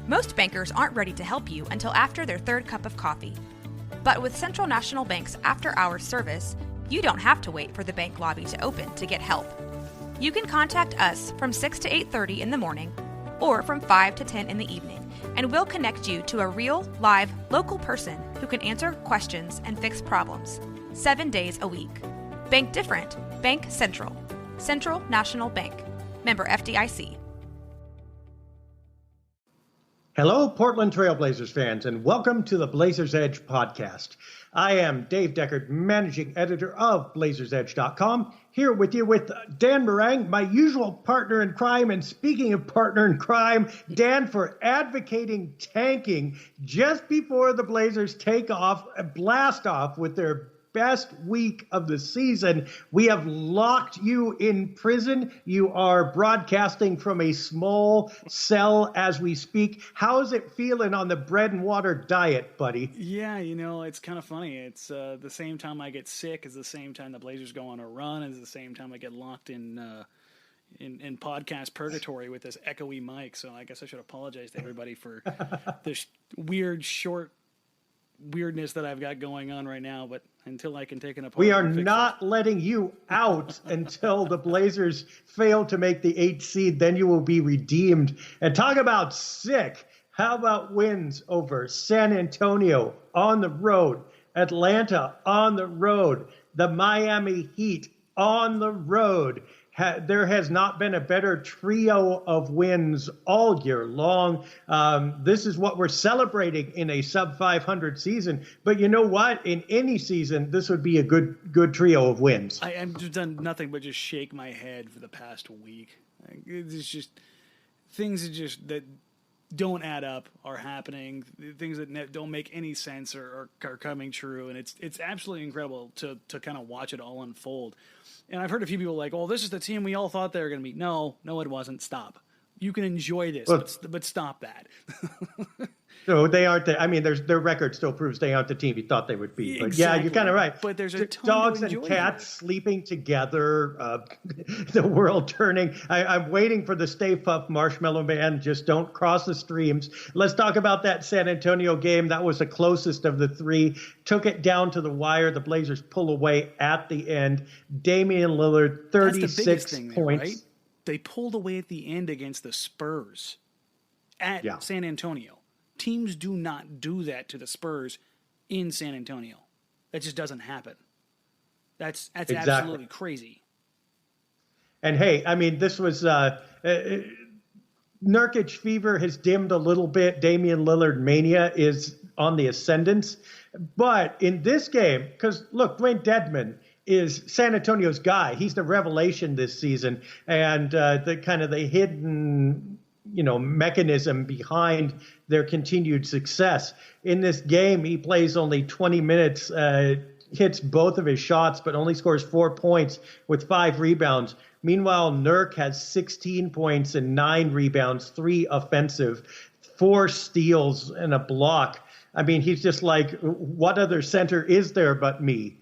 Most bankers aren't ready to help you until after their third cup of coffee. But with Central National Bank's after-hours service, you don't have to wait for the bank lobby to open to get help. You can contact us from 6 to 8:30 in the morning or from 5 to 10 in the evening, and we'll connect you to a real, live, local person who can answer questions and fix problems 7 days a week. Bank different. Bank Central. Central National Bank. Member FDIC. Hello, Portland Trailblazers fans, and welcome to the Blazers Edge podcast. I am Dave Deckard, managing editor of BlazersEdge.com, here with you with Dan Morang, my usual partner in crime. And speaking of partner in crime, Dan, for advocating tanking just before the Blazers blast off with their best week of the season. We have locked you in prison. You are broadcasting from a small cell as we speak. How's it feeling on the bread and water diet, buddy? Yeah, it's kind of funny. It's the same time I get sick is the same time the Blazers go on a run, is the same time I get locked in podcast purgatory with this echoey mic. So I guess I should apologize to everybody for this weirdness that I've got going on right now, but until I can take an apart. We are not letting you out until the Blazers fail to make the 8th seed. Then you will be redeemed. And talk about sick. How about wins over San Antonio on the road, Atlanta on the road, the Miami Heat on the road? There has not been a better trio of wins all year long. This is what we're celebrating in a sub-500 season. But you know what? In any season, this would be a good trio of wins. I've just done nothing but just shake my head for the past week. It's just things that don't add up are happening. Things that don't make any sense are coming true, and it's absolutely incredible to kind of watch it all unfold. And I've heard a few people like, "Oh, this is the team we all thought they were going to be." No, it wasn't. Stop. You can enjoy this, but stop that. No, they aren't. Their record still proves they aren't the team you thought they would be. But exactly. Yeah, you're kind of right. But there's a ton dogs and cats sleeping together, the world turning. I'm waiting for the Stay Puft Marshmallow Man. Just don't cross the streams. Let's talk about that San Antonio game. That was the closest of the three. Took it down to the wire. The Blazers pull away at the end. Damian Lillard, 36 points. There, right? They pulled away at the end against the Spurs at San Antonio. Teams do not do that to the Spurs in San Antonio. That just doesn't happen. That's exactly. Absolutely crazy. And hey, this was Nurkic fever has dimmed a little bit. Damian Lillard mania is on the ascendance. But in this game, because look, Dwayne Dedmon is San Antonio's guy. He's the revelation this season, and the hidden mechanism behind their continued success. In this game, he plays only 20 minutes, hits both of his shots, but only scores 4 points with 5 rebounds. Meanwhile, Nurk has 16 points and 9 rebounds, 3 offensive, 4 steals, and a block. He's just like, what other center is there but me?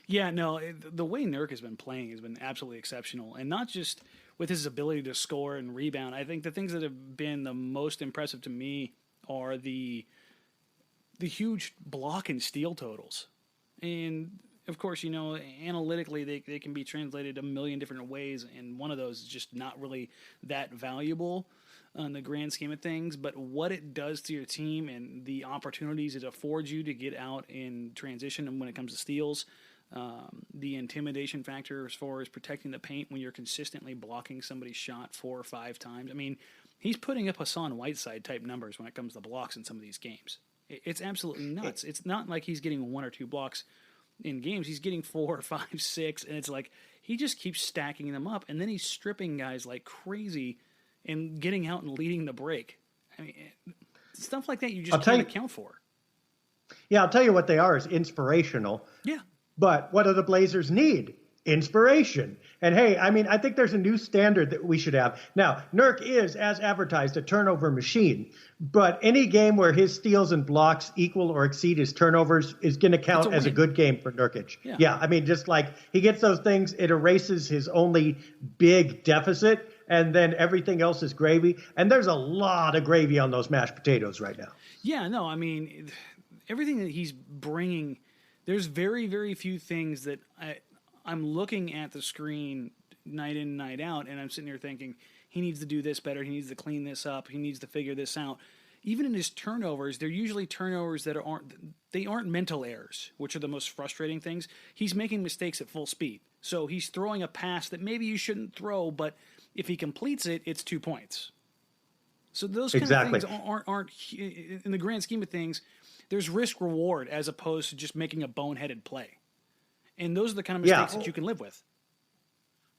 Yeah, no, the way Nurk has been playing has been absolutely exceptional, and not just with his ability to score and rebound. I think the things that have been the most impressive to me are the huge block and steal totals. And, of course, analytically they can be translated a million different ways, and one of those is just not really that valuable on the grand scheme of things. But what it does to your team and the opportunities it affords you to get out in transition and when it comes to steals, the intimidation factor as far as protecting the paint when you're consistently blocking somebody's shot 4 or 5 times. He's putting up Hassan Whiteside type numbers when it comes to blocks in some of these games. It's absolutely nuts. It's not like he's getting 1 or 2 blocks in games. He's getting 4 or 5, 6, and it's like he just keeps stacking them up, and then he's stripping guys like crazy and getting out and leading the break. Stuff like that you just can't account for. Yeah, I'll tell you what they are is inspirational. Yeah. But what do the Blazers need? Inspiration. And hey, I think there's a new standard that we should have. Now, Nurk is, as advertised, a turnover machine. But any game where his steals and blocks equal or exceed his turnovers is going to count as a good game for Nurkic. Yeah, just like he gets those things, it erases his only big deficit. and then everything else is gravy. And there's a lot of gravy on those mashed potatoes right now. Yeah, no, I mean, everything that he's bringing, there's very, very few things that I'm looking at the screen night in, night out, and I'm sitting here thinking, he needs to do this better, he needs to clean this up, he needs to figure this out. Even in his turnovers, they're usually turnovers that aren't mental errors, which are the most frustrating things. He's making mistakes at full speed. So he's throwing a pass that maybe you shouldn't throw, but if he completes it, it's 2 points. So those kind of things aren't, in the grand scheme of things, there's risk reward as opposed to just making a boneheaded play. And those are the kind of mistakes that you can live with.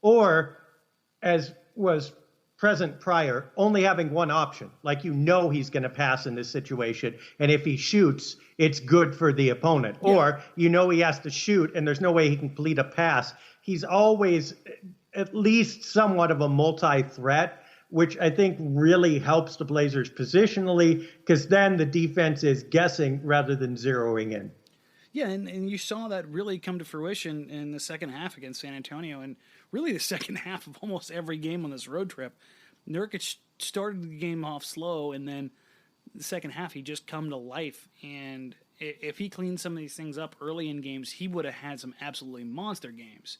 Or, as was present prior, only having one option. Like, he's going to pass in this situation, and if he shoots, it's good for the opponent. Yeah. Or, he has to shoot, and there's no way he can complete a pass. He's always at least somewhat of a multi-threat, which I think really helps the Blazers positionally, because then the defense is guessing rather than zeroing in. Yeah, and you saw that really come to fruition in the second half against San Antonio, and really the second half of almost every game on this road trip. Nurkic started the game off slow, and then the second half he just come to life. And if he cleaned some of these things up early in games, he would have had some absolutely monster games.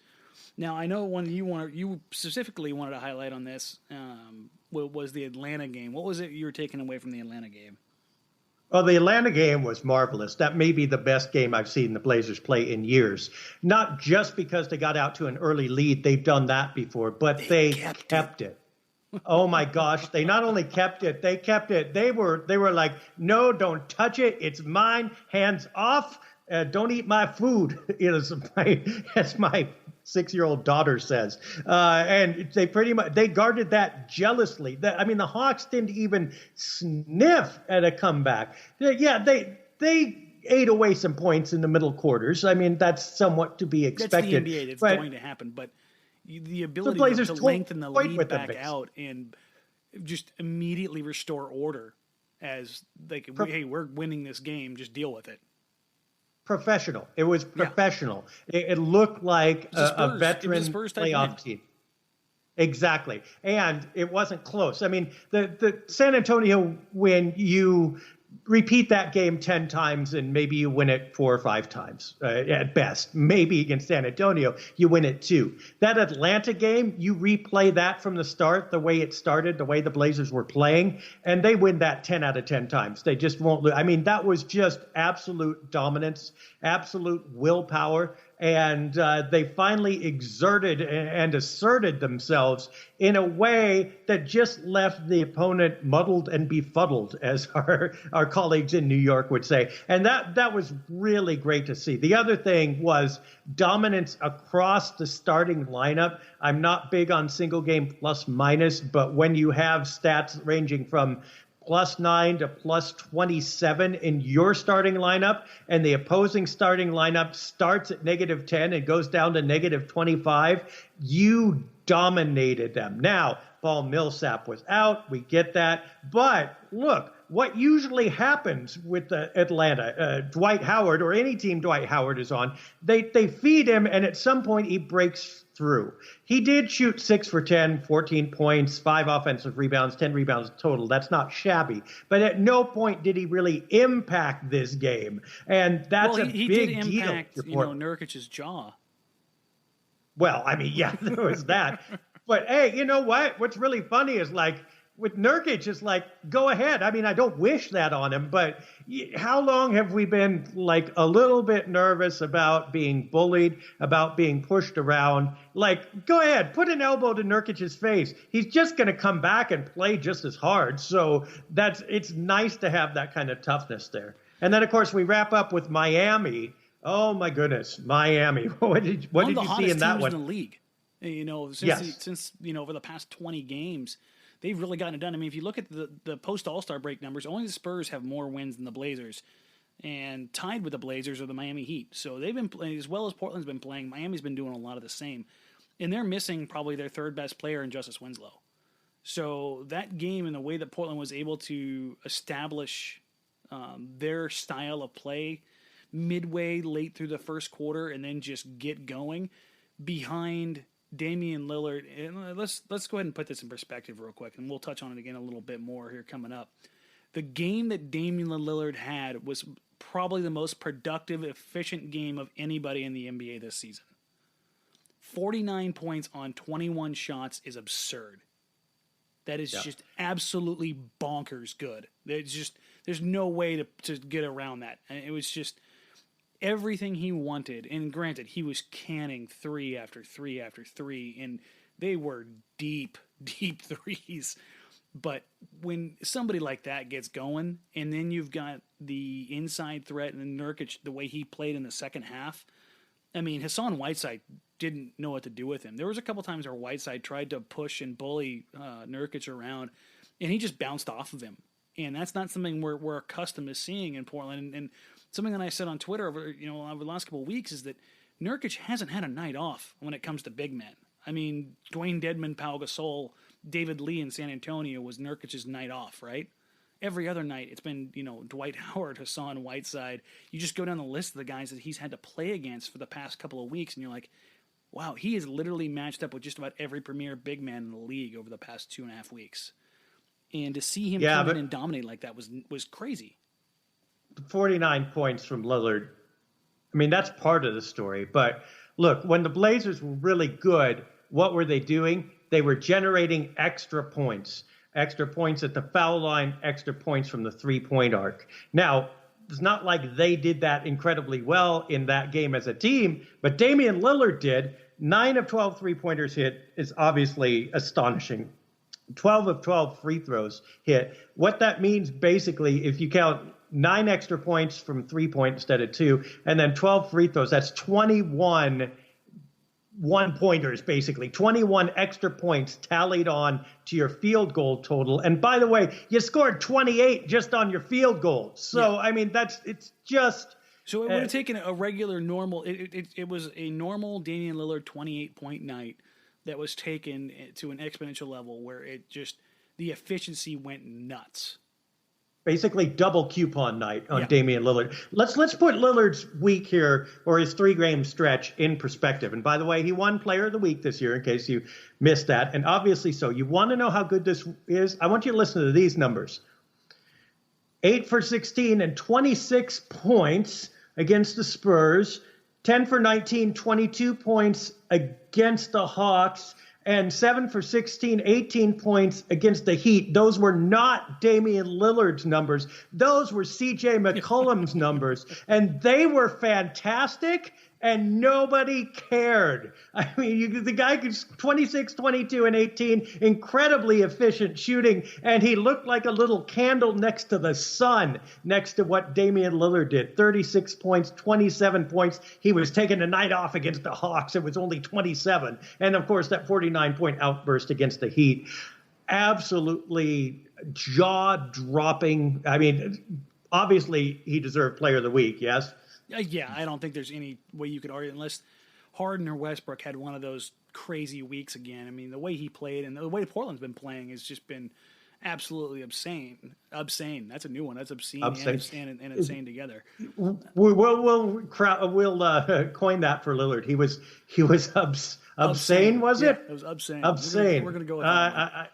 Now, I know one you specifically wanted to highlight on this was the Atlanta game. What was it you were taking away from the Atlanta game? Well, the Atlanta game was marvelous. That may be the best game I've seen the Blazers play in years. Not just because they got out to an early lead. They've done that before, but they kept it. Oh my gosh. They not only kept it, they kept it. They were like, no, don't touch it. It's mine. Hands off. Don't eat my food. As my 6-year-old daughter says. And they guarded that jealously. The Hawks didn't even sniff at a comeback. They ate away some points in the middle quarters. That's somewhat to be expected. That's the NBA. It's going to happen. But the ability to lengthen the lead back out and just immediately restore order as hey, we're winning this game, just deal with it. Professional. It was professional. Yeah. It looked like a veteran playoff team. Exactly. And it wasn't close. The San Antonio, when you repeat that game 10 times and maybe you win it 4 or 5 times at best. Maybe against San Antonio, you win it 2. That Atlanta game, you replay that from the start, the way it started, the way the Blazers were playing, and they win that 10 out of 10 times. They just won't lose. That was just absolute dominance, absolute willpower. And they finally exerted and asserted themselves in a way that just left the opponent muddled and befuddled, as our colleagues in New York would say. And that was really great to see. The other thing was dominance across the starting lineup. I'm not big on single game plus minus, but when you have stats ranging from +9 to +27 in your starting lineup, and the opposing starting lineup starts at -10 and goes down to -25, you dominated them. Now, Paul Millsap was out. We get that. But look, what usually happens with Atlanta, Dwight Howard, or any team Dwight Howard is on, they feed him, and at some point he breaks through. He did shoot 6 for 10, 14 points, 5 offensive rebounds, 10 rebounds total. That's not shabby. But at no point did he really impact this game. And that's a big deal. He did impact, Nurkic's jaw. Well, yeah, there was that. But hey, you know what? What's really funny is with Nurkic, it's go ahead. I don't wish that on him, but how long have we been a little bit nervous about being bullied, about being pushed around? Go ahead, put an elbow to Nurkic's face. He's just going to come back and play just as hard. So it's nice to have that kind of toughness there. And then, of course, we wrap up with Miami. Oh my goodness, Miami! What did you see in that one? In the league, since over the past 20 games. They've really gotten it done. If you look at the post-All-Star break numbers, only the Spurs have more wins than the Blazers. And tied with the Blazers are the Miami Heat. So they've been playing, as well as Portland's been playing, Miami's been doing a lot of the same. And they're missing probably their third best player in Justice Winslow. So that game and the way that Portland was able to establish their style of play midway late through the first quarter and then just get going behind Damian Lillard, and let's go ahead and put this in perspective real quick, and we'll touch on it again a little bit more here coming up. The game that Damian Lillard had was probably the most productive, efficient game of anybody in the NBA this season. 49 points on 21 shots is absurd. That is just absolutely bonkers good. There's no way to get around that. And it was just everything he wanted. And granted, he was canning three after three after three, and they were deep, deep threes. But when somebody like that gets going, and then you've got the inside threat and Nurkic, the way he played in the second half, I mean, Hassan Whiteside didn't know what to do with him. There was a couple times where Whiteside tried to push and bully Nurkic around, and he just bounced off of him. And that's not something we're accustomed to seeing in Portland. And something that I said on Twitter over the last couple of weeks is that Nurkic hasn't had a night off when it comes to big men. I mean, Dwayne Dedmon, Pau Gasol, David Lee in San Antonio was Nurkic's night off, right? Every other night, it's been, Dwight Howard, Hassan Whiteside. You just go down the list of the guys that he's had to play against for the past couple of weeks, and you're like, wow, he is literally matched up with just about every premier big man in the league over the past 2.5 weeks. And to see him come in and dominate like that was crazy. 49 points from Lillard. I mean, that's part of the story. But look, when the Blazers were really good, what were they doing? They were generating extra points at the foul line, extra points from the three-point arc. Now, it's not like they did that incredibly well in that game as a team, but Damian Lillard did. 9 of 12 three-pointers hit is obviously astonishing. 12 of 12 free throws hit. What that means, basically, if you count 9 extra points from 3-point instead of 2, and then 12 free throws, that's 21 one-pointers, basically. 21 extra points tallied on to your field goal total. And by the way, you scored 28 just on your field goal. So, I mean, it's just... So it would have taken a regular normal... It was a normal Damian Lillard 28-point night that was taken to an exponential level where the efficiency went nuts. Basically double coupon night on Damian Lillard. Let's put Lillard's week here, or his 3-game stretch, in perspective. And by the way, he won Player of the Week this year, in case you missed that. And obviously so. You want to know how good this is? I want you to listen to these numbers. 8 for 16 and 26 points against the Spurs. 10 for 19, 22 points against the Hawks. And 7 for 16, 18 points against the Heat. Those were not Damian Lillard's numbers. Those were C.J. McCollum's numbers. And they were fantastic, and nobody cared. I mean, the guy could 26, 22, and 18, incredibly efficient shooting, and he looked like a little candle next to the sun, next to what Damian Lillard did. 36 points, 27 points. He was taking a night off against the Hawks. It was only 27. And, of course, that 49-point outburst against the Heat. Absolutely jaw-dropping. I mean, obviously, he deserved Player of the Week, yes? Yeah, I don't think there's any way you could argue unless Harden or Westbrook had one of those crazy weeks again. I mean, the way he played and the way Portland's been playing has just been absolutely obscene. Obscene. That's a new one. That's obscene and insane together. We'll coin that for Lillard. He was obscene, was it? It was obscene. Obscene. We're going to go with that.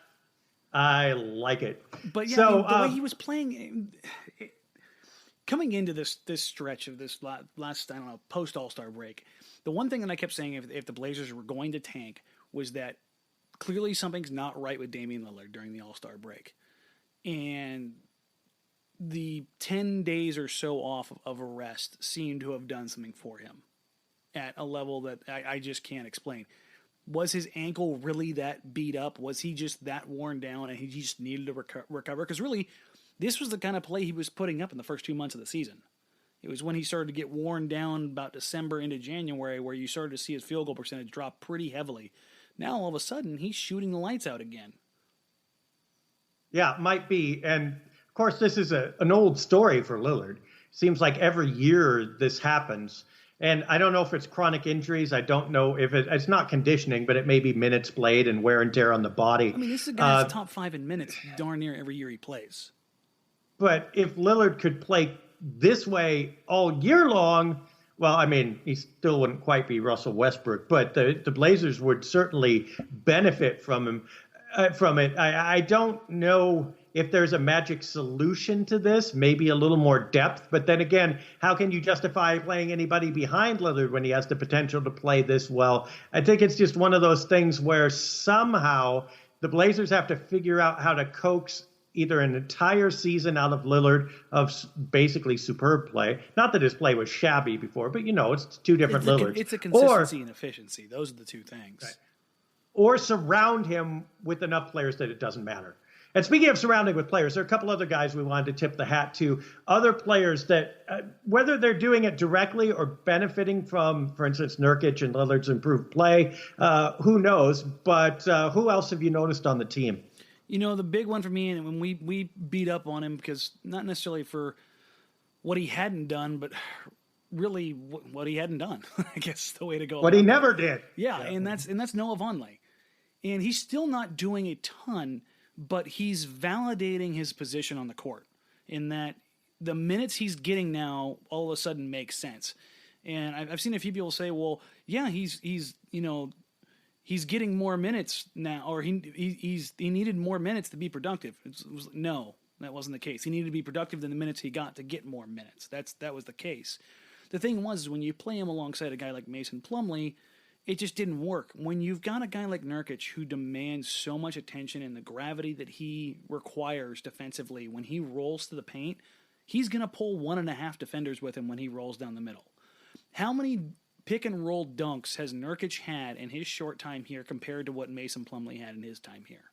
I like it. But yeah, so, the way he was playing. Coming into this stretch of this last, post All-Star break, the one thing that I kept saying if the Blazers were going to tank was that clearly something's not right with Damian Lillard during the All-Star break. And the 10 days or so off of a rest seemed to have done something for him at a level that I just can't explain. Was his ankle really that beat up? Was he just that worn down and he just needed to recover? Because really, this was the kind of play he was putting up in the first 2 months of the season. It was when he started to get worn down about December into January where you started to see his field goal percentage drop pretty heavily. Now, all of a sudden, he's shooting the lights out again. Yeah, might be. And, of course, this is an old story for Lillard. Seems like every year this happens. And I don't know if it's chronic injuries. I don't know if it's not conditioning, but it may be minutes played and wear and tear on the body. I mean, this is a guy that's top 5 in minutes darn near every year he plays. But if Lillard could play this way all year long, Well, I mean, he still wouldn't quite be Russell Westbrook, but the Blazers would certainly benefit from him from it. I don't know if there's a magic solution to this, maybe a little more depth. But then again, how can you justify playing anybody behind Lillard when he has the potential to play this well? I think it's just one of those things where somehow the Blazers have to figure out how to coax either an entire season out of Lillard of basically superb play. Not that his play was shabby before, but it's two different Lillards. It's a consistency and efficiency. Those are the two things. Right. Or surround him with enough players that it doesn't matter. And speaking of surrounding with players, there are a couple other guys we wanted to tip the hat to. Other players that, whether they're doing it directly or benefiting from, for instance, Nurkic and Lillard's improved play, who knows? But who else have you noticed on the team? The big one for me, and when we beat up on him, because not necessarily for what he hadn't done, but really what he hadn't done, I guess the way to go. What he never did. Yeah, and that's Noah Vonleh. And he's still not doing a ton, but he's validating his position on the court in that the minutes he's getting now all of a sudden make sense. And I've seen a few people say, well, yeah, he's getting more minutes now, or he needed more minutes to be productive. No, that wasn't the case. He needed to be productive than the minutes he got to get more minutes. That was the case. The thing was, when you play him alongside a guy like Mason Plumlee, it just didn't work. When you've got a guy like Nurkic who demands so much attention and the gravity that he requires defensively, when he rolls to the paint, he's going to pull 1.5 defenders with him when he rolls down the middle. How many pick and roll dunks has Nurkic had in his short time here compared to what Mason Plumlee had in his time here?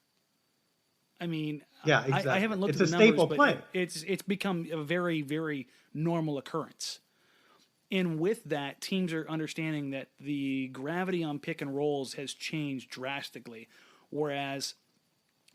I mean, yeah, exactly. I haven't looked it's at the a numbers, staple but play. It's become a very, very normal occurrence. And with that, teams are understanding that the gravity on pick and rolls has changed drastically, whereas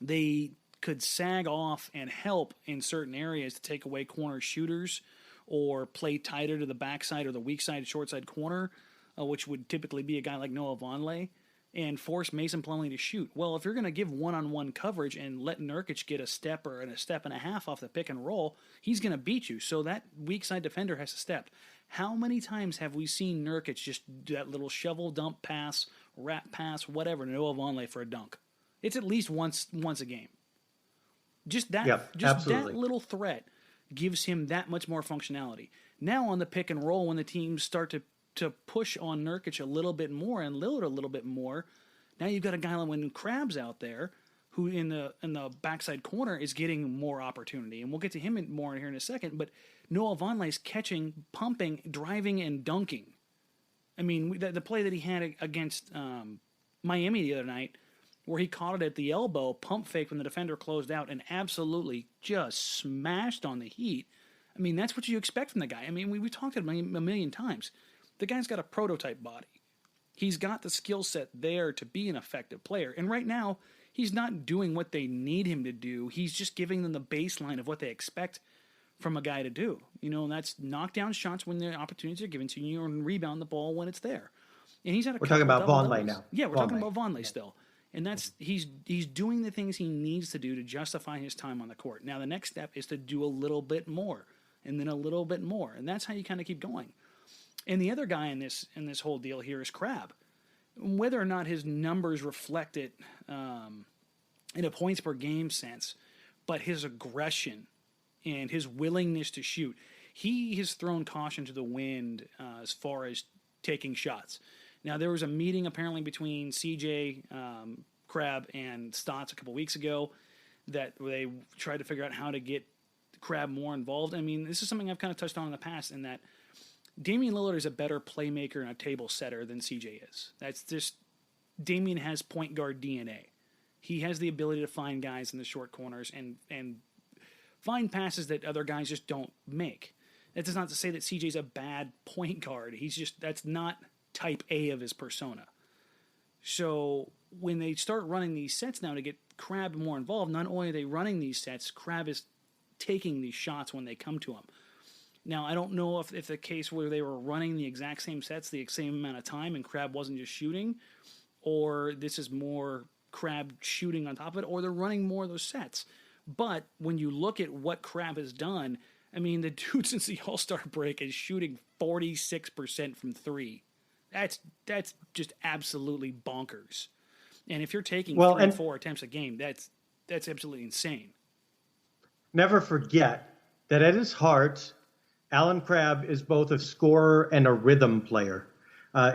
they could sag off and help in certain areas to take away corner shooters or play tighter to the backside or the weak side, short side corner, which would typically be a guy like Noah Vonleh, and force Mason Plumlee to shoot. Well, if you're going to give one-on-one coverage and let Nurkic get a step or a step and a half off the pick and roll, he's going to beat you. So that weak side defender has to step. How many times have we seen Nurkic just do that little shovel dump pass, wrap pass, whatever, to Noah Vonleh for a dunk? It's at least once a game. Just that little threat gives him that much more functionality. Now on the pick and roll, when the teams start to push on Nurkic a little bit more and Lillard a little bit more, now you've got a guy like when Crabbe's out there who in the backside corner is getting more opportunity. And we'll get to him more here in a second, but Noah Vonleh's catching, pumping, driving, and dunking. I mean, the play that he had against Miami the other night, where he caught it at the elbow, pump fake when the defender closed out, and absolutely just smashed on the Heat. I mean, that's what you expect from the guy. I mean, we talked about him a million times. The guy's got a prototype body. He's got the skill set there to be an effective player. And right now, he's not doing what they need him to do. He's just giving them the baseline of what they expect from a guy to do. And that's knock down shots when the opportunities are given to you and rebound the ball when it's there. And he's had we're talking about Vonleh now. Yeah, we're talking about Vonleh still. And that's he's doing the things he needs to do to justify his time on the court. Now the next step is to do a little bit more and then a little bit more. And that's how you kind of keep going. And the other guy in this whole deal here is Crabbe. Whether or not his numbers reflect it in a points per game sense, but his aggression and his willingness to shoot, he has thrown caution to the wind as far as taking shots. Now, there was a meeting apparently between CJ, Crabbe, and Stotts a couple weeks ago that they tried to figure out how to get Crabbe more involved. I mean, this is something I've kind of touched on in the past in that Damian Lillard is a better playmaker and a table setter than CJ is. That's just Damian has point guard DNA. He has the ability to find guys in the short corners and find passes that other guys just don't make. That's not to say that CJ's a bad point guard. That's not type A of his persona. So when they start running these sets now to get Crabbe more involved, not only are they running these sets, Crabbe is taking these shots when they come to him. Now, I don't know if the case where they were running the exact same sets the same amount of time and Crabbe wasn't just shooting, or this is more Crabbe shooting on top of it, or they're running more of those sets. But when you look at what Crabbe has done, I mean, the dude since the All-Star break is shooting 46% from three. That's just absolutely bonkers. And if you're taking 3 and 4 attempts a game, that's absolutely insane. Never forget that at his heart, Alan Crabb is both a scorer and a rhythm player.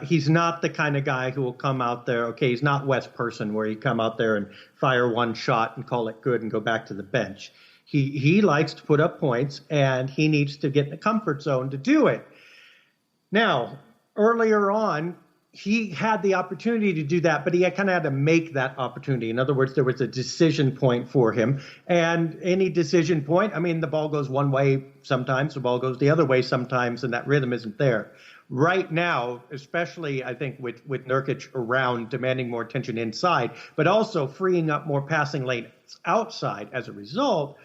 He's not the kind of guy who will come out there. Okay, he's not Wes Person where he come out there and fire one shot and call it good and go back to the bench. He likes to put up points, and he needs to get in the comfort zone to do it. Now, earlier on, he had the opportunity to do that, but he kind of had to make that opportunity. In other words, there was a decision point for him. And any decision point, I mean, the ball goes one way sometimes, the ball goes the other way sometimes, and that rhythm isn't there. Right now, especially, I think, with Nurkic around demanding more attention inside, but also freeing up more passing lanes outside as a result,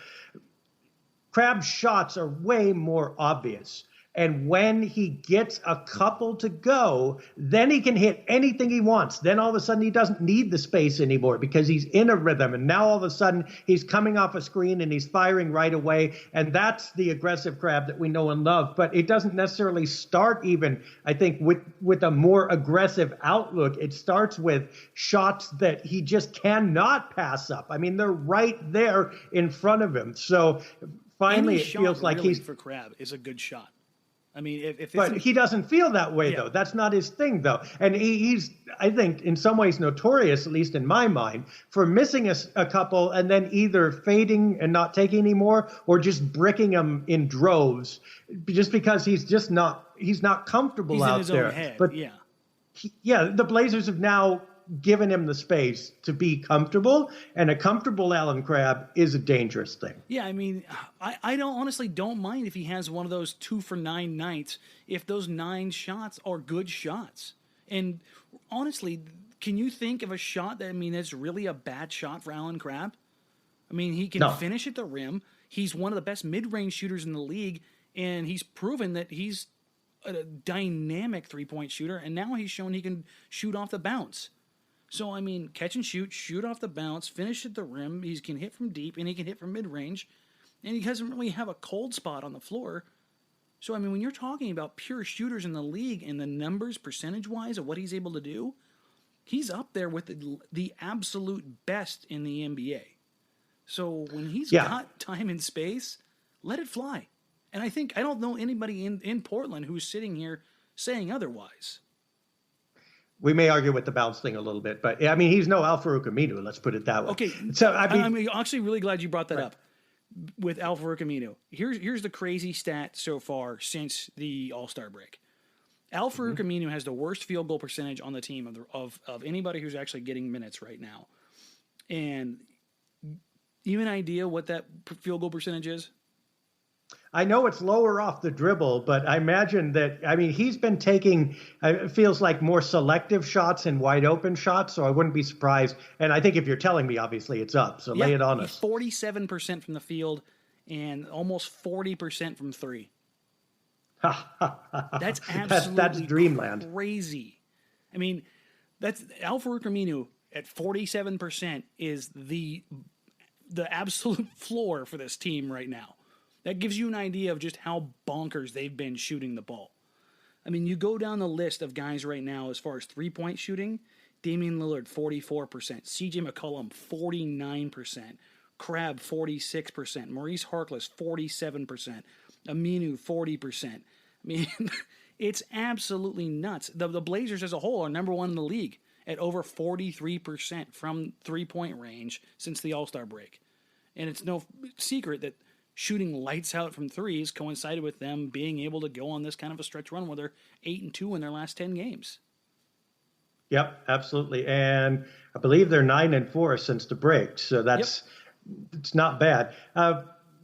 Crabb's shots are way more obvious. And when he gets a couple to go, then he can hit anything he wants. Then all of a sudden he doesn't need the space anymore because he's in a rhythm. And now all of a sudden he's coming off a screen and he's firing right away. And that's the aggressive Crabb that we know and love. But it doesn't necessarily start even, I think, with a more aggressive outlook. It starts with shots that he just cannot pass up. I mean, they're right there in front of him. So finally, it feels like really for Crabb is a good shot. I mean, but he doesn't feel that way, though. That's not his thing, though. And he's, I think, in some ways notorious, at least in my mind, for missing a couple and then either fading and not taking any more or just bricking them in droves just because he's not comfortable out there. Own head. But the Blazers have now given him the space to be comfortable, and a comfortable Alan Crabb is a dangerous thing. Yeah, I mean, I honestly don't mind if he has one of those 2 for 9 nights if those 9 shots are good shots. And honestly, can you think of a shot that's really a bad shot for Alan Crabb? I mean, he can finish at the rim. He's one of the best mid-range shooters in the league, and he's proven that he's a dynamic three-point shooter, and now he's shown he can shoot off the bounce. So, I mean, catch and shoot off the bounce, finish at the rim. He can hit from deep, and he can hit from mid-range. And he doesn't really have a cold spot on the floor. So, I mean, when you're talking about pure shooters in the league and the numbers percentage-wise of what he's able to do, he's up there with the absolute best in the NBA. So, when he's got time and space, let it fly. And I don't know anybody in Portland who's sitting here saying otherwise. We may argue with the bounce thing a little bit, but I mean, he's no Al-Farouq Aminu, let's put it that way. Okay, so I'm actually really glad you brought that up with Al-Farouq Aminu. Here's the crazy stat so far since the All-Star break. Al-Farouq Aminu has the worst field goal percentage on the team of anybody who's actually getting minutes right now. And you have an idea what that field goal percentage is? I know it's lower off the dribble, but I imagine that, I mean, he's been taking, it feels like more selective shots and wide open shots, so I wouldn't be surprised. And I think if you're telling me, obviously it's up, so lay it on us. 47% from the field and almost 40% from three. That's absolutely that's dreamland. Crazy. I mean, that's Al-Farouq Aminu at 47% is the absolute floor for this team right now. That gives you an idea of just how bonkers they've been shooting the ball. I mean, you go down the list of guys right now as far as three-point shooting. Damian Lillard, 44%. C.J. McCollum, 49%. Crabb, 46%. Maurice Harkless, 47%. Aminu, 40%. I mean, it's absolutely nuts. The Blazers as a whole are number one in the league at over 43% from three-point range since the All-Star break. And it's no secret that shooting lights out from threes coincided with them being able to go on this kind of a stretch run where they're 8-2 in their last 10 games. Yep, absolutely. And I believe they're 9-4 since the break. So it's not bad.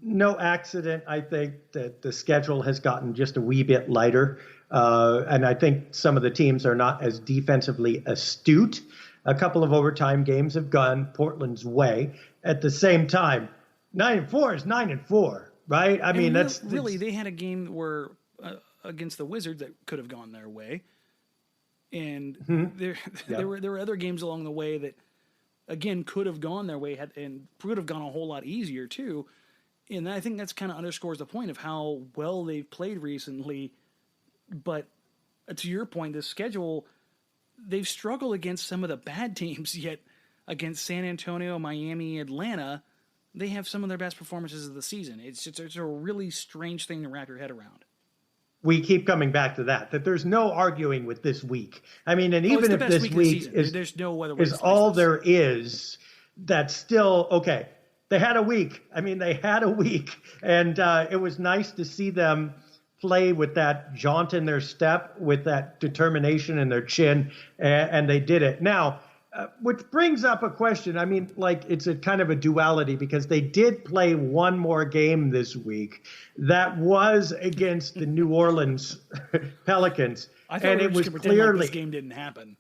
No accident, I think, that the schedule has gotten just a wee bit lighter. And I think some of the teams are not as defensively astute. A couple of overtime games have gone Portland's way. At the same time, 9-4 is 9-4, right? I mean, that's really they had a game where against the Wizards that could have gone their way, and there were other games along the way that again could have gone their way and could have gone a whole lot easier too. And I think that's kind of underscores the point of how well they've played recently. But to your point, the schedule, they've struggled against some of the bad teams, yet against San Antonio, Miami, Atlanta, they have some of their best performances of the season. It's a really strange thing to wrap your head around. We keep coming back to that there's no arguing with this week. I mean, and even if this week there's no other way is all there is, that's still okay. They had a week. I mean, they had a week, and it was nice to see them play with that jaunt in their step, with that determination in their chin, and they did it. Now, which brings up a question. I mean, like, it's a kind of a duality because they did play one more game this week that was against the New Orleans Pelicans. And it was clearly like this game didn't happen.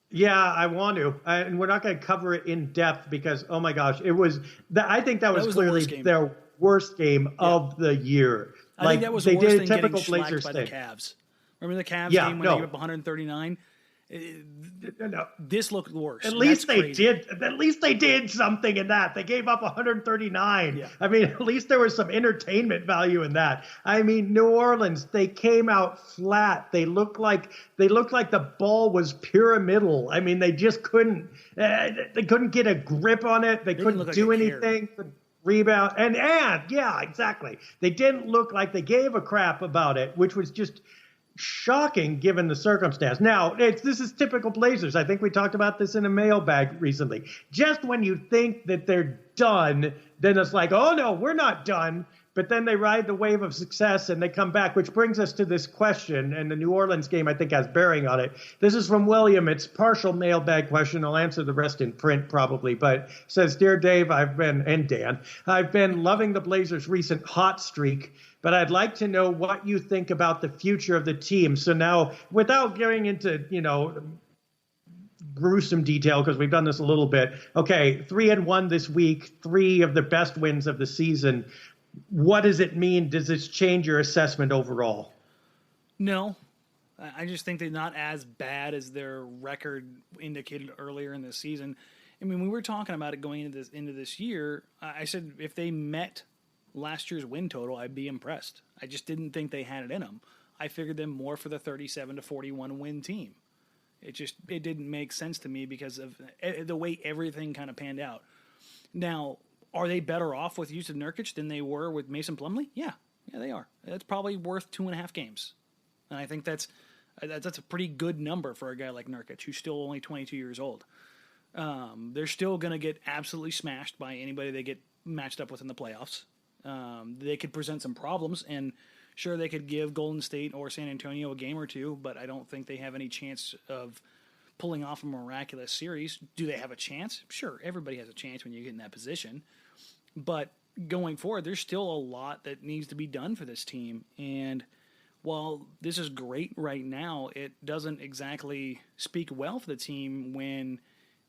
Yeah, I want to. And we're not going to cover it in depth because, oh my gosh, it was, I think that was clearly their worst game of the year. I think that was worse than getting shellacked by the Cavs. Remember the Cavs game when they gave up 139? No. This looked worse. At least they did. At least they did something in that. They gave up 139. Yeah. I mean, at least there was some entertainment value in that. I mean, New Orleans, they came out flat. They looked like the ball was pyramidal. I mean, they just couldn't. They couldn't get a grip on it. They couldn't do anything. Rebound and yeah, exactly. They didn't look like they gave a crap about it, which was just shocking given the circumstance. Now, this is typical Blazers. I think we talked about this in a mailbag recently. Just when you think that they're done, then it's like, oh no, we're not done. But then they ride the wave of success and they come back, which brings us to this question. And the New Orleans game, I think, has bearing on it. This is from William. It's partial mailbag question. I'll answer the rest in print probably. But it says, Dear Dave, and Dan, I've been loving the Blazers' recent hot streak, but I'd like to know what you think about the future of the team. So now, without going into, gruesome detail, because we've done this a little bit. Okay, 3-1 this week, 3 of the best wins of the season. What does it mean? Does this change your assessment overall? No. I just think they're not as bad as their record indicated earlier in the season. I mean, we were talking about it going into this year. I said if they met last year's win total, I'd be impressed. I just didn't think they had it in them. I figured them more for the 37-41 win team. It didn't make sense to me because of the way everything kind of panned out. Now, are they better off with Yusuf Nurkic than they were with Mason Plumlee? Yeah, they are. That's probably worth 2.5 games. And I think that's a pretty good number for a guy like Nurkic, who's still only 22 years old. They're still going to get absolutely smashed by anybody they get matched up with in the playoffs. They could present some problems, and sure, they could give Golden State or San Antonio a game or two, but I don't think they have any chance of pulling off a miraculous series. Do they have a chance? Sure, everybody has a chance when you get in that position. But going forward, there's still a lot that needs to be done for this team. And while this is great right now, it doesn't exactly speak well for the team when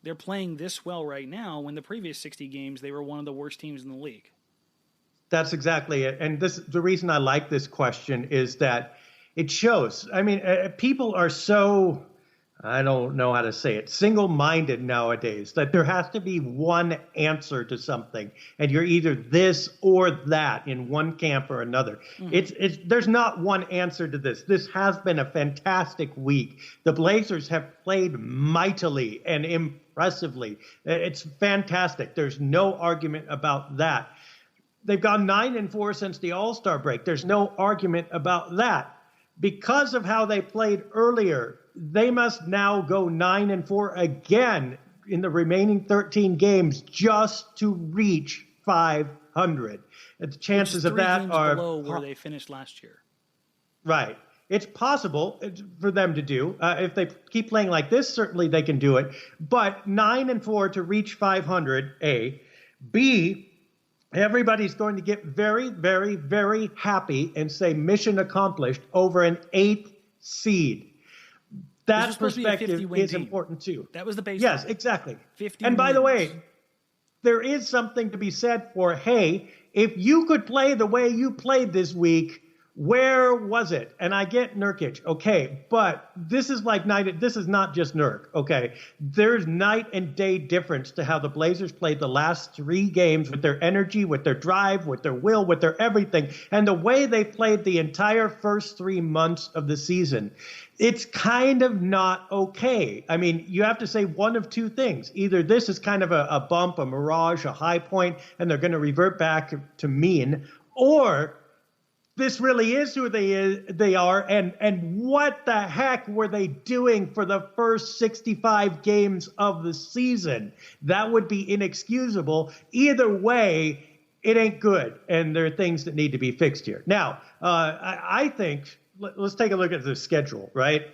they're playing this well right now, when the previous 60 games, they were one of the worst teams in the league. That's exactly it. And the reason I like this question is that it shows. I mean, people are so, I don't know how to say it, single-minded nowadays, that there has to be one answer to something, and you're either this or that in one camp or another. Mm-hmm. There's not one answer to this. This has been a fantastic week. The Blazers have played mightily and impressively. It's fantastic. There's no argument about that. They've gone 9-4 since the All-Star break. There's no argument about that. Because of how they played earlier, they must now go 9-4 again in the remaining 13 games just to reach 500. And the chances of that are below where they finished last year. Right. It's possible for them to do. If they keep playing like this, certainly they can do it. But 9-4 to reach 500, A. B, everybody's going to get very, very, very happy and say mission accomplished over an 8th seed. That perspective is important too. That was the baseline. Yes, exactly. 50 and by the way, there is something to be said for, hey, if you could play the way you played this week, Where was it? And I get Nurkic, okay, but this is not just Nurk, okay? There's night and day difference to how the Blazers played the last 3 games with their energy, with their drive, with their will, with their everything, and the way they played the entire first 3 months of the season. It's kind of not okay. I mean, you have to say one of 2 things. Either this is kind of a bump, a mirage, a high point, and they're going to revert back to mean, or this really is who they are, and what the heck were they doing for the first 65 games of the season? That would be inexcusable. Either way, it ain't good, and there are things that need to be fixed here. Now, I think, let's take a look at the schedule, right?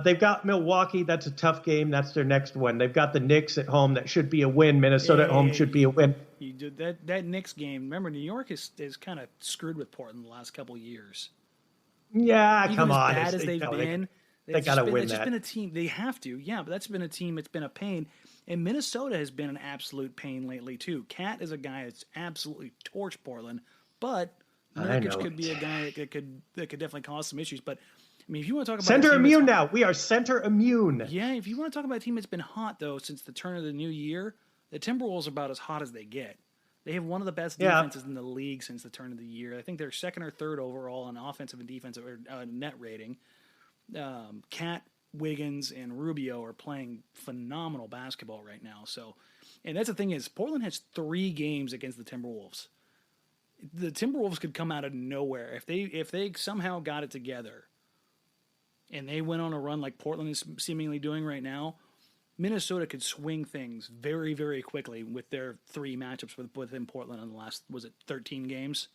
They've got Milwaukee. That's a tough game. That's their next one. They've got the Knicks at home. That should be a win. Minnesota at home should be a win. You did that Knicks game. Remember, New York is kind of screwed with Portland the last couple of years. Yeah, even come on. As bad as they've been, they got to win that. It's just been a team. They have to. Yeah, but that's been a team. It's been a pain. And Minnesota has been an absolute pain lately, too. Cat is a guy that's absolutely torched Portland, but Nurkic could be a guy that could definitely cause some issues. But I mean, if you want to talk about center immune now, we are center immune. Yeah, if you want to talk about a team that's been hot though since the turn of the new year, the Timberwolves are about as hot as they get. They have one of the best defenses in the league since the turn of the year. I think they're second or third overall on offensive and defensive net rating. Cat, Wiggins, and Rubio are playing phenomenal basketball right now. So, and that's the thing is, Portland has 3 games against the Timberwolves. The Timberwolves could come out of nowhere if they somehow got it together, and they went on a run like Portland is seemingly doing right now. Minnesota could swing things very, very quickly with their 3 matchups within Portland in the last, was it 13 games?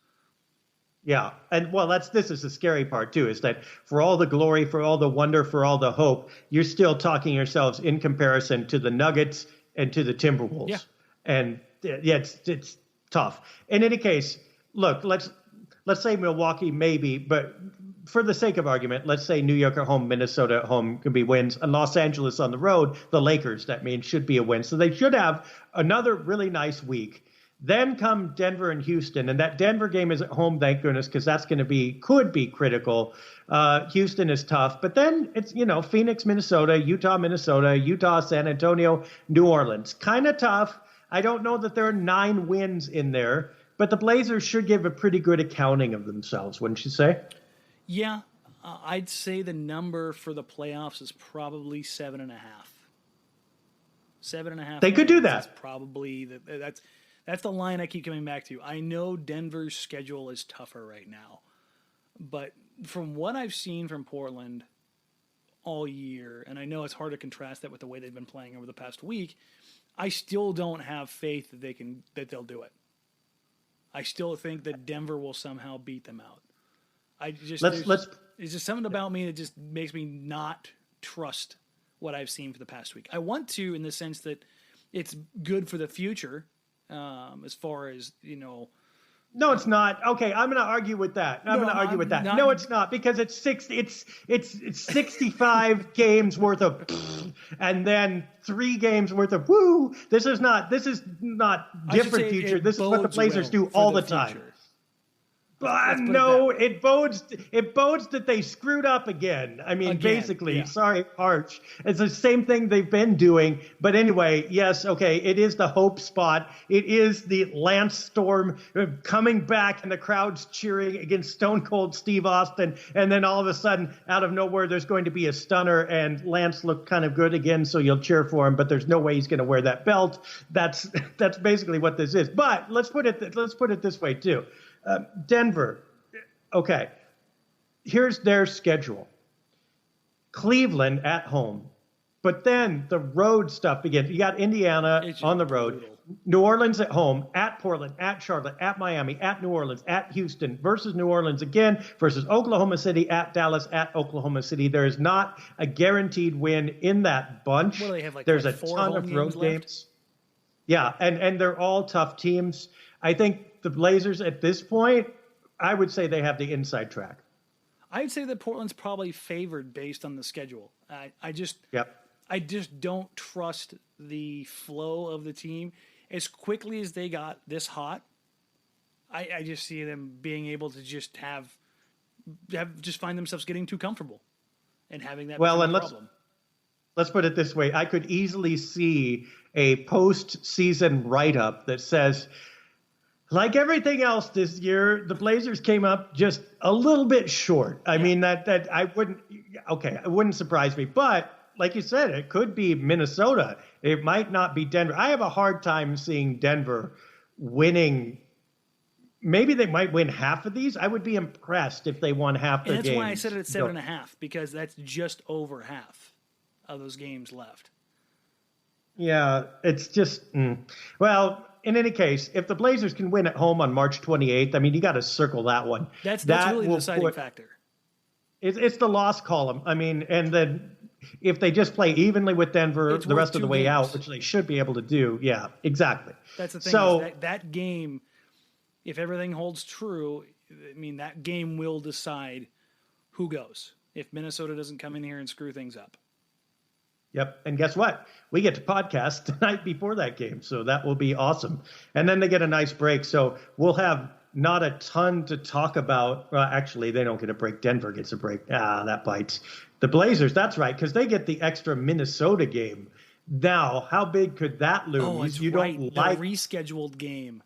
Yeah, and well, this is the scary part too, is that for all the glory, for all the wonder, for all the hope, you're still talking yourselves in comparison to the Nuggets and to the Timberwolves. Yeah. And yeah, it's tough. In any case, look, let's say Milwaukee maybe, but for the sake of argument, let's say New York at home, Minnesota at home can be wins, and Los Angeles on the road, the Lakers, that means should be a win. So they should have another really nice week. Then come Denver and Houston, and that Denver game is at home, thank goodness, because that's could be critical. Houston is tough, but then it's, Phoenix, Minnesota, Utah, San Antonio, New Orleans. Kind of tough. I don't know that there are 9 wins in there, but the Blazers should give a pretty good accounting of themselves, wouldn't you say? Yeah, I'd say the number for the playoffs is probably 7.5. 7.5. They could do that. That's probably that's the line I keep coming back to. I know Denver's schedule is tougher right now, but from what I've seen from Portland all year, and I know it's hard to contrast that with the way they've been playing over the past week, I still don't have faith that they'll do it. I still think that Denver will somehow beat them out. It's just something about me that just makes me not trust what I've seen for the past week. I want to, in the sense that it's good for the future, as far as, No, it's not. Okay, I'm going to argue with that. No, it's not, because it's 65 games worth of and then 3 games worth of woo. This is not different future. This is what the Blazers do all the time. But no, it bodes that they screwed up again. I mean, basically, sorry, harsh. It's the same thing they've been doing. But anyway, yes, okay, it is the hope spot. It is the Lance Storm coming back and the crowd's cheering against Stone Cold Steve Austin. And then all of a sudden, out of nowhere, there's going to be a stunner and Lance looked kind of good again, so you'll cheer for him. But there's no way he's going to wear that belt. That's basically what this is. But let's put it this way too. Denver, okay, here's their schedule. Cleveland at home, but then the road stuff begins. You got Indiana on the road, brutal. New Orleans at home, at Portland, at Charlotte, at Miami, at New Orleans, at Houston, versus New Orleans again, versus Oklahoma City, at Dallas, at Oklahoma City. There is not a guaranteed win in that bunch. What do they have, There's a ton of road games. Yeah, and they're all tough teams. I think the Blazers at this point, I would say they have the inside track. I'd say that Portland's probably favored based on the schedule. I just don't trust the flow of the team. As quickly as they got this hot, I just see them being able to just have just find themselves getting too comfortable and having that well, become and a problem. Let's put it this way. I could easily see a postseason write-up that says, like everything else this year, the Blazers came up just a little bit short. I mean, that it wouldn't surprise me. But like you said, it could be Minnesota. It might not be Denver. I have a hard time seeing Denver winning. Maybe they might win half of these. I would be impressed if they won half their games. And that's why I said it at 7.5, because that's just over half of those games left. Yeah, it's just, well, in any case, if the Blazers can win at home on March 28th, I mean, you got to circle that one. That's really the deciding factor. It's the loss column. I mean, and then if they just play evenly with Denver the rest of the way out, which they should be able to do, yeah, exactly. That's the thing. So that game, if everything holds true, I mean, that game will decide who goes if Minnesota doesn't come in here and screw things up. Yep. And guess what? We get to podcast the night before that game. So that will be awesome. And then they get a nice break. So we'll have not a ton to talk about. Well, actually, they don't get a break. Denver gets a break. That bites. The Blazers, that's right, because they get the extra Minnesota game. Now, how big could that lose? Oh, it's right. The rescheduled game.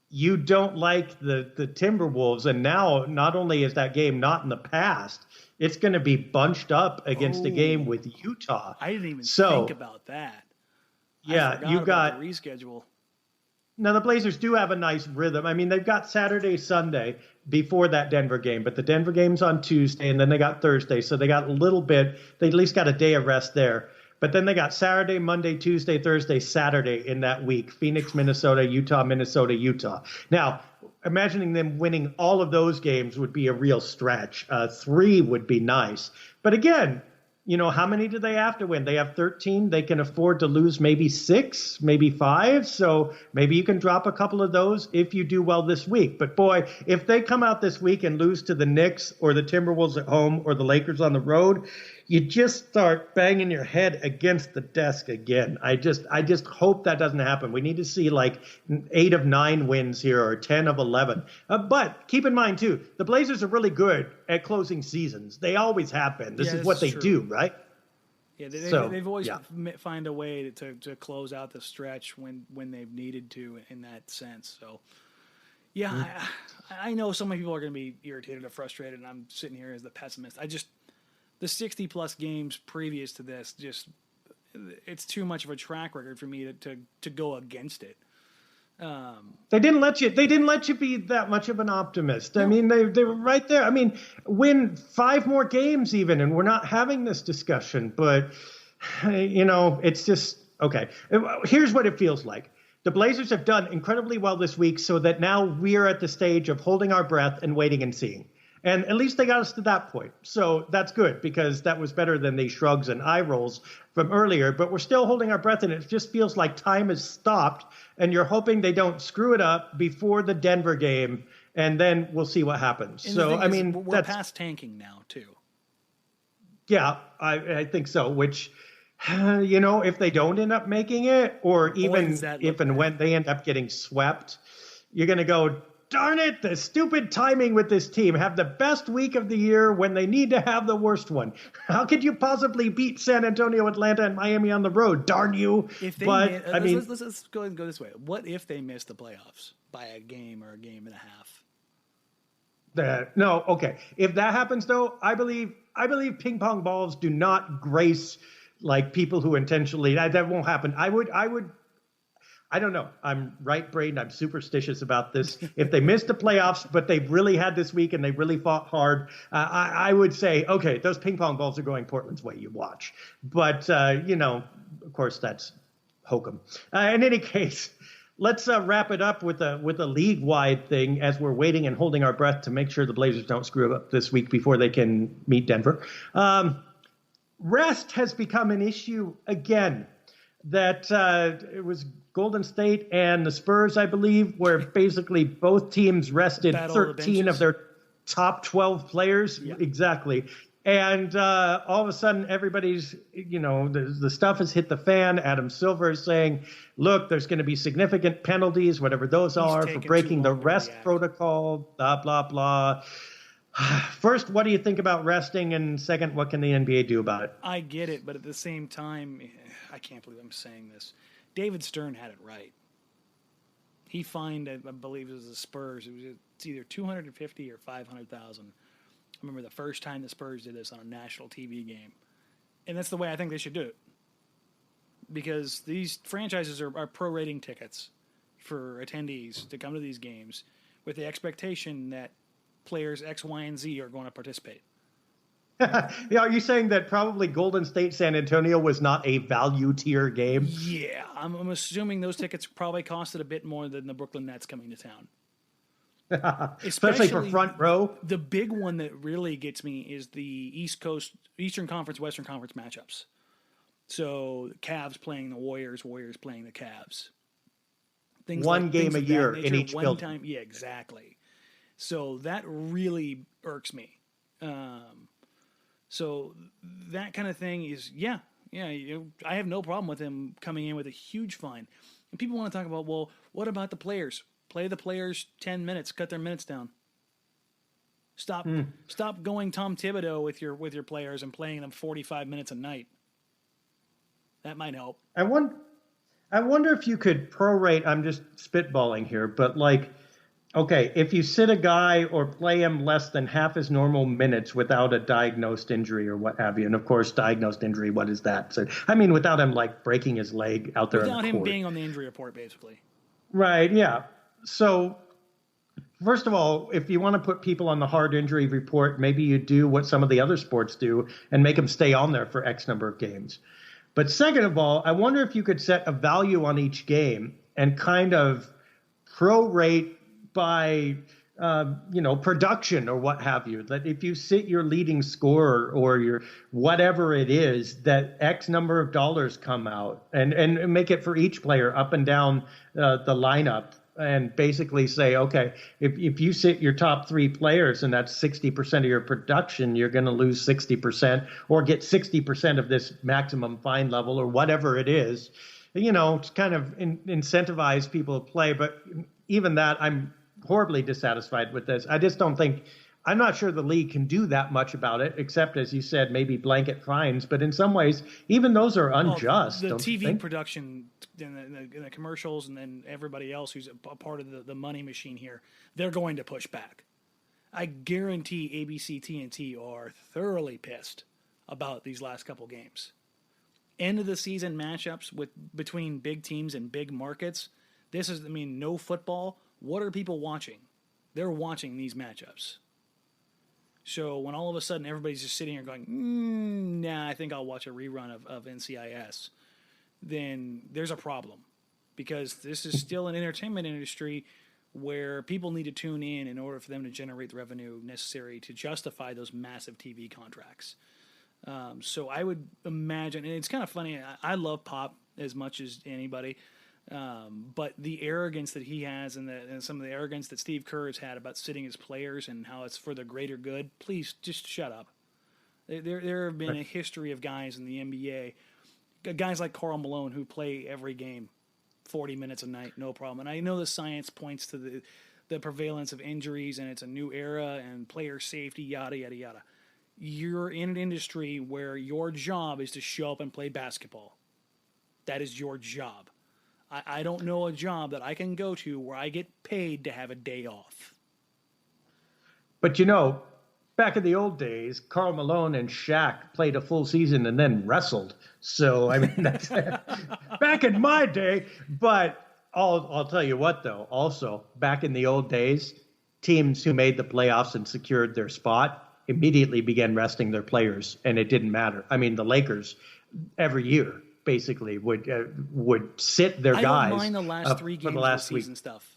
You don't like the Timberwolves. And now, not only is that game not in the past, it's going to be bunched up against a game with Utah. I didn't even think about that. Yeah, you got the reschedule. Now the Blazers do have a nice rhythm. I mean, they've got Saturday, Sunday before that Denver game, but the Denver game's on Tuesday, and then they got Thursday, so they got a little bit. They at least got a day of rest there. But then they got Saturday, Monday, Tuesday, Thursday, Saturday in that week. Phoenix, Minnesota, Utah, Minnesota, Utah. Now, imagining them winning all of those games would be a real stretch. 3 would be nice. But again, you know, how many do they have to win? They have 13. They can afford to lose maybe 6, maybe 5. So maybe you can drop a couple of those if you do well this week. But boy, if they come out this week and lose to the Knicks or the Timberwolves at home or the Lakers on the road, you just start banging your head against the desk again. I just hope that doesn't happen. We need to see like 8 of 9 wins here or 10 of 11. But keep in mind, too, the Blazers are really good at closing seasons. They always have been. This is what they do, right? Yeah, they've always find a way to close out the stretch when they've needed to in that sense. So, yeah, I know so many people are going to be irritated or frustrated, and I'm sitting here as the pessimist. The 60-plus games previous to this, it's too much of a track record for me to go against it. They didn't let you be that much of an optimist. No. I mean, they were right there. I mean, win 5 more games even, and we're not having this discussion. But, you know, it's just, okay. Here's what it feels like. The Blazers have done incredibly well this week so that now we're at the stage of holding our breath and waiting and seeing. And at least they got us to that point. So that's good because that was better than the shrugs and eye rolls from earlier. But we're still holding our breath, and it just feels like time has stopped, and you're hoping they don't screw it up before the Denver game, and then we'll see what happens. And so, I mean, we're past tanking now, too. Yeah, I think so, which, you know, if they don't end up making it, or even if and when they end up getting swept, you're going to go, darn it, the stupid timing with this team. Have the best week of the year when they need to have the worst one. How could you possibly beat San Antonio, Atlanta, and Miami on the road? Darn you. Let's go this way. What if they miss the playoffs by a game or a game and a half? No, okay. If that happens, though, I believe ping pong balls do not grace like people who intentionally. That won't happen. I don't know. I'm right-brained. I'm superstitious about this. If they missed the playoffs, but they really had this week and they really fought hard, I would say, okay, those ping pong balls are going Portland's way. You watch. But, you know, of course, that's hokum. In any case, let's wrap it up with a league-wide thing as we're waiting and holding our breath to make sure the Blazers don't screw up this week before they can meet Denver. Rest has become an issue again. That it was Golden State and the Spurs, I believe, where basically both teams rested 13 of their top 12 players. Yeah. Exactly. And all of a sudden, everybody's, you know, the stuff has hit the fan. Adam Silver is saying, look, there's going to be significant penalties, whatever those are, for breaking the rest protocol, blah, blah, blah. First, what do you think about resting? And second, what can the NBA do about it? I get it, but at the same time, I can't believe I'm saying this. David Stern had it right. He fined, I believe it was the Spurs. It's either 250 or 500,000. I remember the first time the Spurs did this on a national TV game, and that's the way I think they should do it. Because these franchises are prorating tickets for attendees to come to these games with the expectation that players X, Y, and Z are going to participate. Yeah, are you saying that probably Golden State San Antonio was not a value tier game? Yeah, I'm assuming those tickets probably costed a bit more than the Brooklyn Nets coming to town. Especially for front row. The big one that really gets me is the Eastern Conference, Western Conference matchups. So Cavs playing the Warriors, Warriors playing the Cavs. One game a year in each building. Yeah, exactly. So that really irks me. So that kind of thing is, I have no problem with him coming in with a huge fine. And people want to talk about, well, what about the players? Play the players 10 minutes, cut their minutes down. Stop going Tom Thibodeau with your players and playing them 45 minutes a night. That might help. I wonder if you could prorate. I'm just spitballing here, but okay, if you sit a guy or play him less than half his normal minutes without a diagnosed injury or what have you, and of course, diagnosed injury, what is that? So, I mean, without him breaking his leg out there, without him being on the injury report, basically. Right. Yeah. So, first of all, if you want to put people on the hard injury report, maybe you do what some of the other sports do and make them stay on there for X number of games. But second of all, I wonder if you could set a value on each game and kind of prorate by, production or what have you. That if you sit your leading scorer or your whatever it is, that X number of dollars come out and make it for each player up and down the lineup. And basically say, okay, if you sit your top three players and that's 60% of your production, you're going to lose 60% or get 60% of this maximum fine level or whatever it is, to kind of incentivize people to play. But even that, I'm horribly dissatisfied with this. I just don't think, I'm not sure the league can do that much about it, except, as you said, maybe blanket fines. But in some ways, even those are unjust. The TV production and the commercials and then everybody else who's a part of the money machine here, they're going to push back. I guarantee ABC, TNT are thoroughly pissed about these last couple games. End of the season matchups between big teams and big markets. This is, no football. What are people watching? They're watching these matchups. So when all of a sudden everybody's just sitting here going, nah, I think I'll watch a rerun of NCIS, then there's a problem. Because this is still an entertainment industry where people need to tune in order for them to generate the revenue necessary to justify those massive TV contracts. So I would imagine, and it's kind of funny, I love Pop as much as anybody, but the arrogance that he has and some of the arrogance that Steve Kerr has had about sitting his players and how it's for the greater good, please just shut up. There have been a history of guys in the NBA, guys like Karl Malone who play every game 40 minutes a night, no problem. And I know the science points to the prevalence of injuries and it's a new era and player safety, yada, yada, yada. You're in an industry where your job is to show up and play basketball. That is your job. I don't know a job that I can go to where I get paid to have a day off. But back in the old days, Karl Malone and Shaq played a full season and then wrestled. So, that's back in my day. But I'll tell you what, though, also, back in the old days, teams who made the playoffs and secured their spot immediately began resting their players, and it didn't matter. The Lakers, every year, basically would sit their guys. I don't mind the last 3 games of the season week. stuff.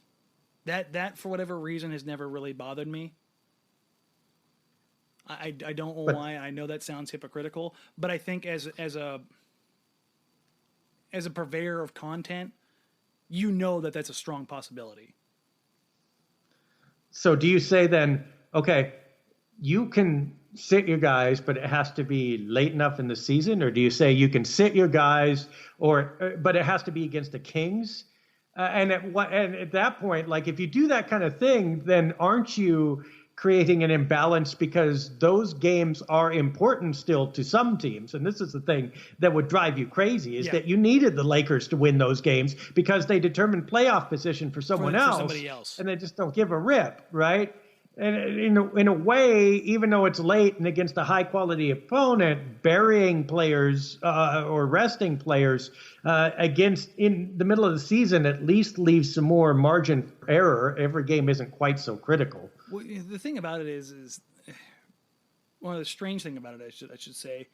That for whatever reason has never really bothered me. I don't know why. I know that sounds hypocritical, but I think as a purveyor of content, that's a strong possibility. So do you say then, okay, you can sit your guys, but it has to be late enough in the season? Or do you say you can sit your guys, but it has to be against the Kings? And at that point, if you do that kind of thing, then aren't you creating an imbalance because those games are important still to some teams. And this is the thing that would drive you crazy is that you needed the Lakers to win those games because they determined playoff position for someone else. Somebody else. And they just don't give a rip, right? And in a way, even though it's late and against a high-quality opponent, burying players or resting players against in the middle of the season at least leaves some more margin for error. Every game isn't quite so critical. Well, the thing about it is one of the strange thing about it, I should say,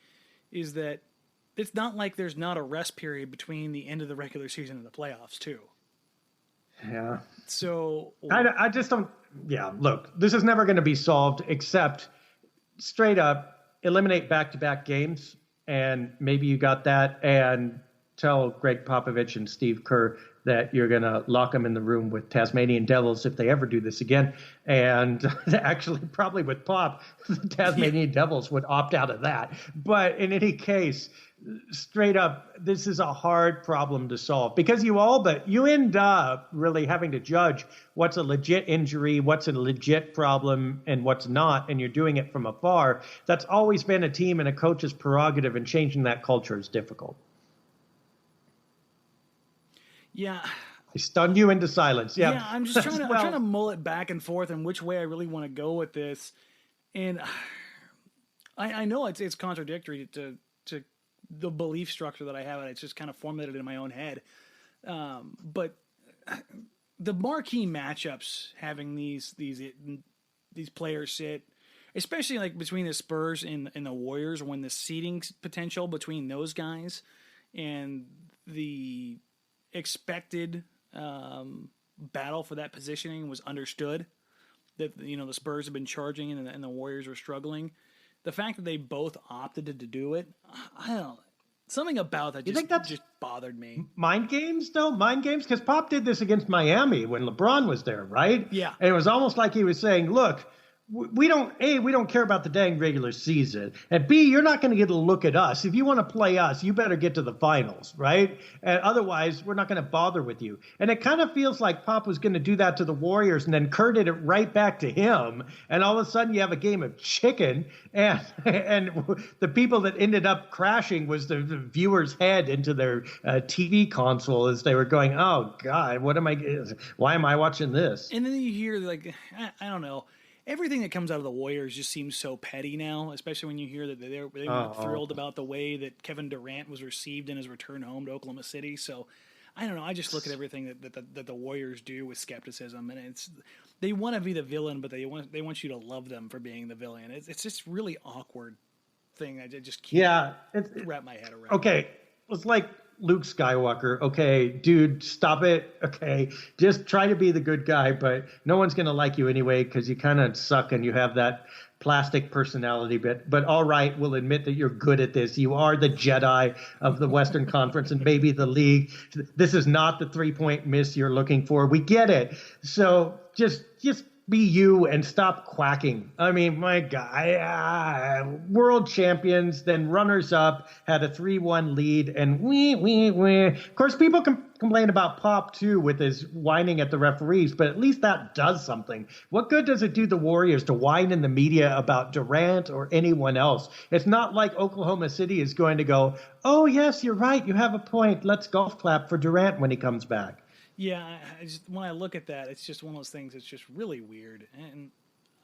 is that it's not like there's not a rest period between the end of the regular season and the playoffs, too. Yeah. So I just don't. Yeah, look, this is never going to be solved except straight up eliminate back-to-back games. And maybe you got that, and tell Greg Popovich and Steve Kerr that you're going to lock them in the room with Tasmanian Devils if they ever do this again. And actually, probably with Pop, the Tasmanian Devils would opt out of that. But in any case, straight up, this is a hard problem to solve because you end up really having to judge what's a legit injury, what's a legit problem, and what's not, and you're doing it from afar. That's always been a team and a coach's prerogative, and changing that culture is difficult. Yeah. I stunned you into silence. Yeah, I'm just trying to mull it back and forth and which way I really want to go with this. And I know it's contradictory to the belief structure that I have, and it's just kind of formulated in my own head. But the marquee matchups, having these players sit, especially like between the Spurs and the Warriors, when the seeding potential between those guys and the expected battle for that positioning was understood, that the Spurs have been charging and the Warriors were struggling. The fact that they both opted to do it, I don't know. Something about that just bothered me. Mind games, though? Mind games? Because Pop did this against Miami when LeBron was there, right? Yeah. And it was almost like he was saying, look, we don't care about the dang regular season. And B, you're not going to get a look at us. If you want to play us, you better get to the finals, right? And otherwise, we're not going to bother with you. And it kind of feels like Pop was going to do that to the Warriors, and then Kerr did it right back to him. And all of a sudden, you have a game of chicken, and the people that ended up crashing was the viewer's head into their TV console as they were going, oh, God, why am I watching this? And then you hear, like, I don't know. Everything that comes out of the Warriors just seems so petty now, especially when you hear that they weren't thrilled about the way that Kevin Durant was received in his return home to Oklahoma City. So, I don't know. I just look at everything that the Warriors do with skepticism, and they want to be the villain, but they want you to love them for being the villain. It's just really awkward thing. I just can't wrap my head around. Okay, it's like Luke Skywalker. Okay, dude, stop it. Okay, just try to be the good guy, but no one's going to like you anyway because you kind of suck and you have that plastic personality bit. But all right, we'll admit that you're good at this. You are the Jedi of the Western Conference and maybe the league. This is not the 3-point miss you're looking for. We get it. So just be you and stop quacking. I mean, my God, world champions, then runners up, had a 3-1 lead, and Of course, people complain about Pop too with his whining at the referees, but at least that does something. What good does it do the Warriors to whine in the media about Durant or anyone else? It's not like Oklahoma City is going to go, oh yes, you're right, you have a point. Let's golf clap for Durant when he comes back. Yeah, when I look at that, it's just one of those things that's just really weird, and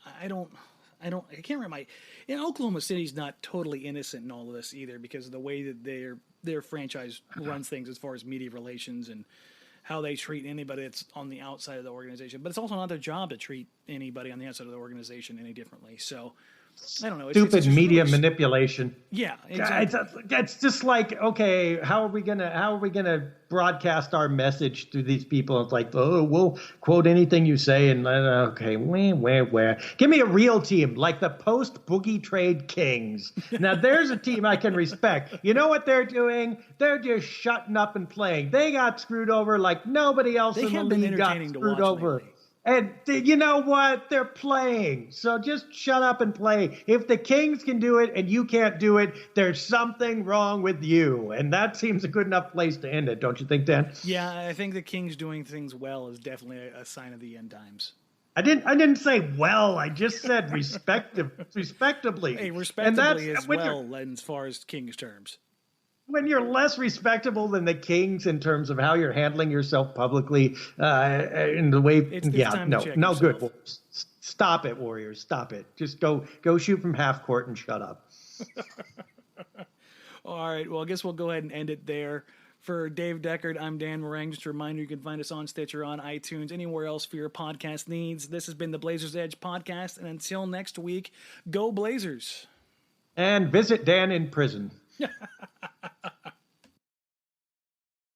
I can't remember. Oklahoma City's not totally innocent in all of this either, because of the way that their franchise runs things as far as media relations and how they treat anybody that's on the outside of the organization. But it's also not their job to treat anybody on the outside of the organization any differently. So I don't know. Stupid media manipulation. Yeah, exactly. It's just like, okay, how are we gonna broadcast our message to these people? It's like, oh, we'll quote anything you say, and okay, where? Give me a real team like the post Boogie trade Kings. Now there's a team I can respect. You know what they're doing? They're just shutting up and playing. They got screwed over like nobody else in the league got screwed over. Lately. And you know what? They're playing. So just shut up and play. If the Kings can do it and you can't do it, there's something wrong with you. And that seems a good enough place to end it, don't you think, Dan? Yeah, I think the Kings doing things well is definitely a sign of the end times. I didn't say well. I just said respectably. Hey, And respectably as when well, as far as King's terms. when you're less respectable than the Kings in terms of how you're handling yourself publicly, in the way, It's time to check no yourself. good. Stop it, Warriors. Stop it. Just go shoot from half court and shut up. All right, well, I guess we'll go ahead and end it there. For Dave Deckard, I'm Dan Morang. Just a reminder, you can find us on Stitcher, on iTunes, anywhere else for your podcast needs. This has been the Blazers Edge podcast, and until next week, go Blazers. And visit Dan in prison.